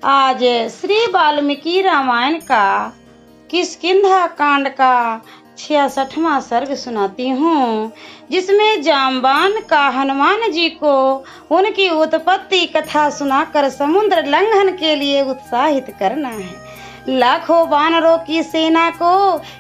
आज श्री वाल्मीकि रामायण का किष्किंधा कांड का 66वां सर्ग सुनाती हूँ, जिसमें जाम्बान का हनुमान जी को उनकी उत्पत्ति कथा सुनाकर समुद्र लंघन के लिए उत्साहित करना है। लाखों वानरों की सेना को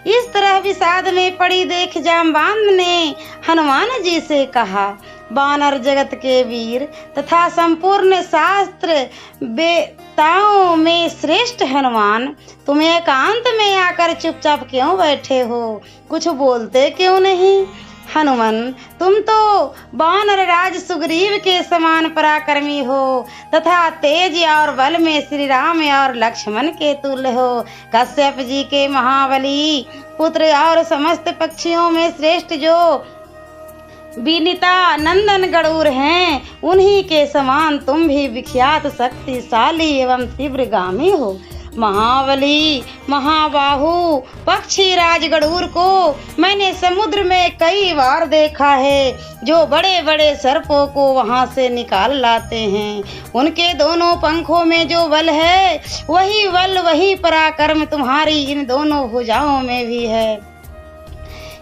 इस तरह विषाद में पड़ी देख जाम्बान ने हनुमान जी से कहा, वानर जगत के वीर तथा संपूर्ण शास्त्र वेताओं में श्रेष्ठ हनुमान, तुम एकांत में आकर चुपचाप क्यों बैठे हो? कुछ बोलते क्यों नहीं? हनुमान, तुम तो वानर राज सुग्रीव के समान पराक्रमी हो तथा तेज और बल में श्री राम और लक्ष्मण के तुल्य हो। कश्यप जी के महाबली पुत्र और समस्त पक्षियों में श्रेष्ठ जो विनीता नंदन गरुड़ हैं, उन्हीं के समान तुम भी विख्यात शक्तिशाली एवं तीव्रगामी हो। महाबली महाबाहु पक्षी राज गरुड़ को मैंने समुद्र में कई बार देखा है, जो बड़े बड़े सर्पों को वहां से निकाल लाते हैं। उनके दोनों पंखों में जो बल है, वही बल वही पराक्रम तुम्हारी इन दोनों भुजाओं में भी है।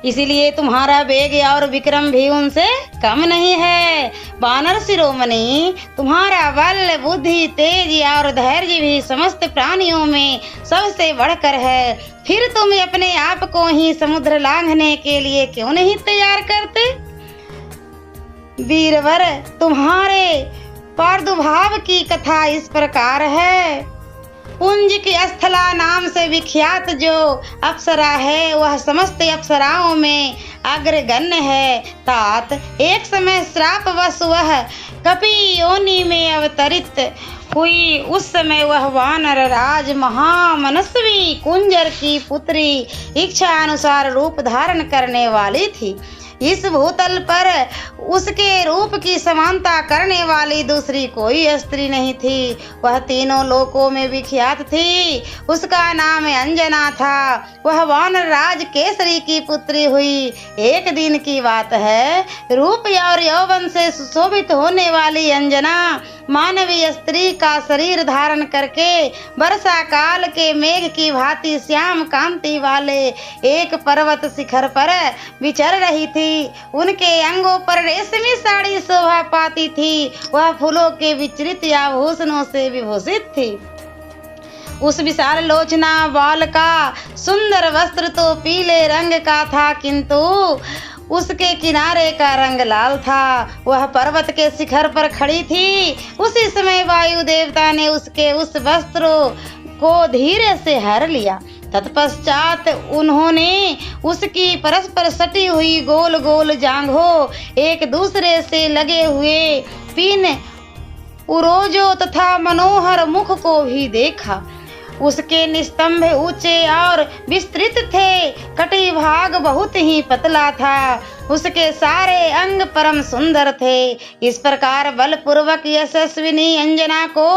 इसीलिए तुम्हारा वेग और विक्रम भी उनसे कम नहीं है। वानर शिरोमणि, तुम्हारा बल बुद्धि तेज और धैर्य भी समस्त प्राणियों में सबसे बढ़कर है। फिर तुम अपने आप को ही समुद्र लांघने के लिए क्यों नहीं तैयार करते? वीरवर, तुम्हारे प्रादुर्भाव की कथा इस प्रकार है। पुंज की स्थला नाम से विख्यात जो अप्सरा है, वह समस्त अप्सराओं में अग्रगण्य है। तात एक समय श्रापवश वह कपि योनि में अवतरित हुई। उस समय वह वानर राज महामनस्वी कुंजर की पुत्री इच्छा अनुसार रूप धारण करने वाली थी। इस भूतल पर उसके रूप की समानता करने वाली दूसरी कोई स्त्री नहीं थी। वह तीनों लोकों में विख्यात थी। उसका नाम अंजना था। वह वानर राज केसरी की पुत्री हुई। एक दिन की बात है, रूप और यौवन से सुशोभित होने वाली अंजना मानवीय स्त्री का शरीर धारण करके वर्षा काल के मेघ की भांति श्याम कांति वाले एक पर्वत शिखर पर विचर रही थी। उनके अंगों पर रेशमी साड़ी शोभा पाती थी। वह फूलों के विचित्र आभूषणों से विभूषित थी। उस विशाल लोचना बाल का सुंदर वस्त्र तो पीले रंग का था, किंतु उसके किनारे का रंग लाल था। वह पर्वत के शिखर पर खड़ी थी। उसी समय वायु देवता ने उसके उस वस्त्र को धीरे से हर लिया। तत्पश्चात उन्होंने उसकी परस्पर सटी हुई गोल गोल जांघों, एक दूसरे से लगे हुए पिन उरोजों तथा मनोहर मुख को भी देखा। उसके निस्तंभ ऊंचे और विस्तृत थे। कटी भाग बहुत ही पतला था। उसके सारे अंग परम सुंदर थे। इस प्रकार बलपूर्वक यशस्विनी अंजना को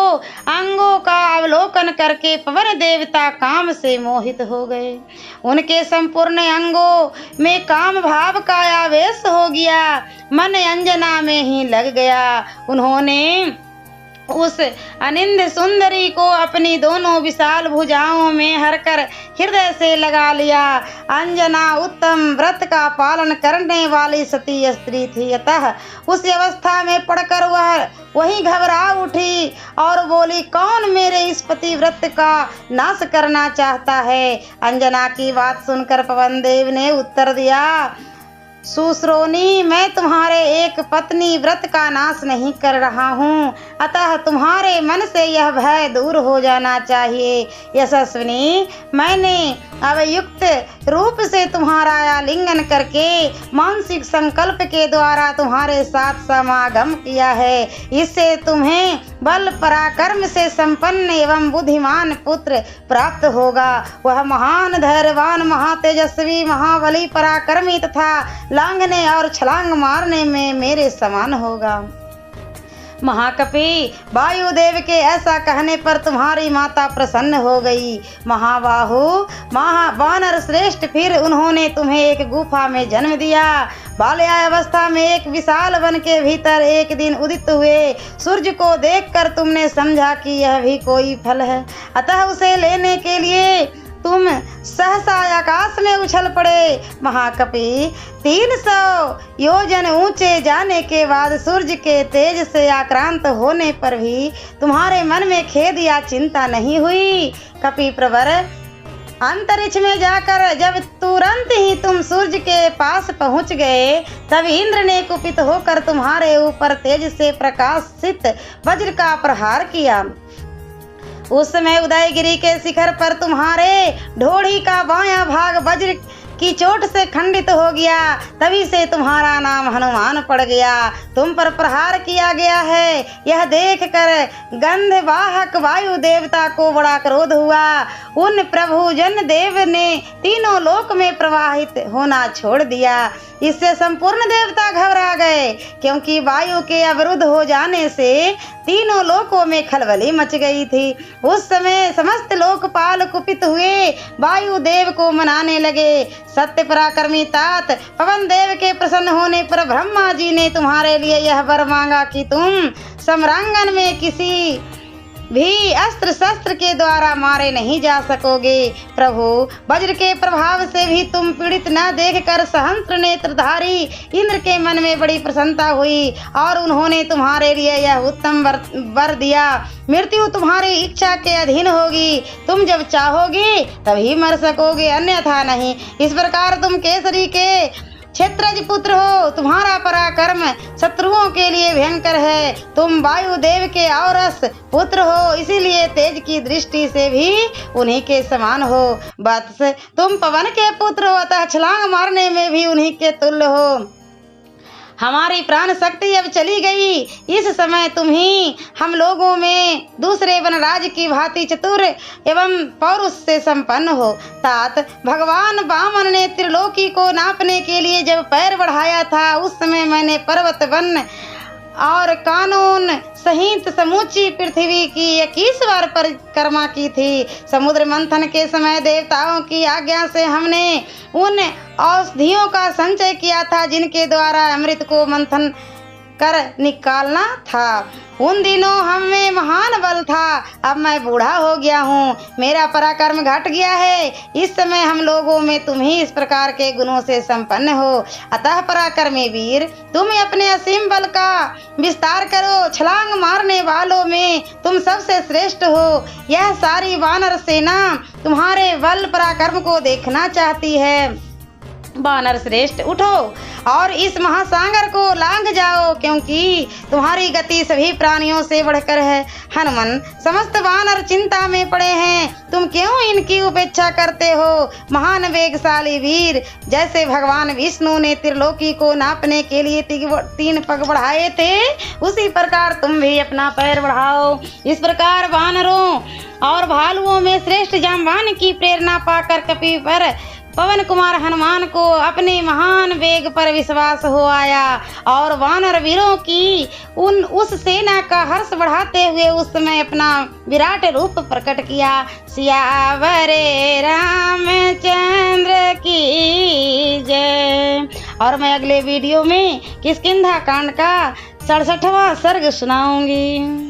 अंगों का अवलोकन करके पवन देवता काम से मोहित हो गए। उनके संपूर्ण अंगों में काम भाव का आवेश हो गया। मन अंजना में ही लग गया। उन्होंने उस अनिंद सुंदरी को अपनी दोनों विशाल भुजाओं में हरकर हृदय से लगा लिया। अंजना उत्तम व्रत का पालन करने वाली सती स्त्री थी, अतः उस अवस्था में पड़कर वह वहीं घबरा उठी और बोली, कौन मेरे इस पतिव्रत का नाश करना चाहता है? अंजना की बात सुनकर पवन देव ने उत्तर दिया, सुश्रोणी, मैं तुम्हारे एक पत्नी व्रत का नाश नहीं कर रहा हूँ, अतः तुम्हारे मन से यह भय दूर हो जाना चाहिए। यशस्विनी, मैंने अवयुक्त रूप से तुम्हारा आलिंगन करके मानसिक संकल्प के द्वारा तुम्हारे साथ समागम किया है। इससे तुम्हें बल पराक्रम से संपन्न एवं बुद्धिमान पुत्र प्राप्त होगा। वह महान धैर्यवान महातेजस्वी महाबली पराक्रमी तथा लांघने और छलांग मारने में मेरे समान होगा। महाकपि वायुदेव के ऐसा कहने पर तुम्हारी माता प्रसन्न हो गई। महाबाहु वानर श्रेष्ठ, फिर उन्होंने तुम्हें एक गुफा में जन्म दिया। बाल्यावस्था में एक विशाल वन के भीतर एक दिन उदित हुए सूर्य को देखकर तुमने समझा कि यह भी कोई फल है, अतः उसे लेने के लिए तुम सहसा आकाश में उछल पड़े। महाकपि 300 योजन ऊंचे जाने के बाद सूर्य के तेज से आक्रांत होने पर भी तुम्हारे मन में खेद या चिंता नहीं हुई। कपि प्रवर, अंतरिक्ष में जाकर जब तुरंत ही तुम सूर्य के पास पहुंच गए, तब इंद्र ने कुपित होकर तुम्हारे ऊपर तेज से प्रकाशित वज्र का प्रहार किया। उस समय उदयगिरी के शिखर पर तुम्हारे ढोड़ी का बायां भाग वज्र की चोट से खंडित हो गया, तभी से तुम्हारा नाम हनुमान पड़ गया। तुम पर प्रहार किया गया है, यह देखकर गंधवाहक वायु देवता को बड़ा क्रोध हुआ। उन प्रभु जन देव ने तीनों लोक में प्रवाहित होना छोड़ दिया। इससे संपूर्ण देवता घबरा गए, क्योंकि वायु के अवरुद्ध हो जाने से तीनों लोकों में खलबली मच गई थी। उस समय समस्त लोकपाल कुपित हुए वायु देव को मनाने लगे। सत्य पराक्रमी तात पवन देव के प्रसन्न होने पर ब्रह्मा जी ने तुम्हारे लिए यह वर मांगा कि तुम सम्रांगन में किसी भी अस्त्र शस्त्र के द्वारा मारे नहीं जा सकोगे। प्रभु, वज्र के प्रभाव से भी तुम पीड़ित न देखकर सहस्त्र नेत्रधारी इंद्र के मन में बड़ी प्रसन्नता हुई और उन्होंने तुम्हारे लिए यह उत्तम वर दिया। मृत्यु तुम्हारी इच्छा के अधीन होगी, तुम जब चाहोगे तभी मर सकोगे, अन्यथा नहीं। इस प्रकार तुम केसरी के क्षेत्रज पुत्र हो। तुम्हारा पराक्रम शत्रुओं के लिए भयंकर है। तुम वायुदेव के औरस पुत्र हो, इसीलिए तेज की दृष्टि से भी उन्हीं के समान हो। वत्स, तुम पवन के पुत्र हो, अतः छलांग मारने में भी उन्हीं के तुल्य हो। हमारी प्राण शक्ति अब चली गई। इस समय तुम ही हम लोगों में दूसरे वनराज की भांति चतुर एवं पौरुष से संपन्न हो। तात, भगवान वामन ने त्रिलोकी को नापने के लिए जब पैर बढ़ाया था, उस समय मैंने पर्वत वन और कानून सहित समूची पृथ्वी की 21 बार परिक्रमा की थी। समुद्र मंथन के समय देवताओं की आज्ञा से हमने उन औषधियों का संचय किया था जिनके द्वारा अमृत को मंथन कर निकालना था। उन दिनों हम में महान बल था, अब मैं बूढ़ा हो गया हूँ, मेरा पराक्रम घट गया है। इस समय हम लोगों में तुम ही इस प्रकार के गुणों से संपन्न हो। अतः पराक्रमी वीर, तुम अपने असीम बल का विस्तार करो। छलांग मारने वालों में तुम सबसे श्रेष्ठ हो। यह सारी वानर सेना तुम्हारे बल पराक्रम को देखना चाहती है। वानर श्रेष्ठ, उठो और इस महासागर को लांघ जाओ, क्योंकि तुम्हारी गति सभी प्राणियों से बढ़कर है। हनुमान, समस्त वानर चिंता में पड़े हैं, तुम क्यों इनकी उपेक्षा करते हो? महान वेगशाली वीर, जैसे भगवान विष्णु ने त्रिलोकी को नापने के लिए 3 पग बढ़ाए थे, उसी प्रकार तुम भी अपना पैर बढ़ाओ। इस प्रकार वानरों और भालुओं में श्रेष्ठ जांबान की प्रेरणा पाकर कपि पर पवन कुमार हनुमान को अपने महान वेग पर विश्वास हो आया और वानर वीरों की उस सेना का हर्ष बढ़ाते हुए उस समय अपना विराट रूप प्रकट किया। सियावरे रामचंद्र की जय। और मैं अगले वीडियो में किष्किंधा कांड का 67वां सर्ग सुनाऊंगी।